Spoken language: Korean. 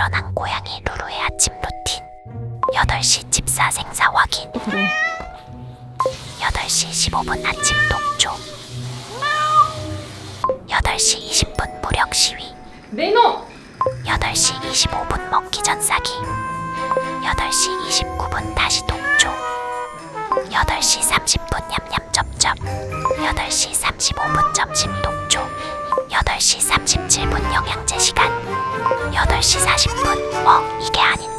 일어난 고양이 루루의 아침 루틴. 8시 집사 생사 확인. 8시 15분 아침 독조. 8시 20분 무력 시위. 네이노! 8시 25분 먹기 전 싸기. 8시 29분 다시 독조. 8시 30분 냠냠 쩝쩝. 8시 35분 점심 독조. 8시 37분 영양제 시간. 8시 40분 이게 아닌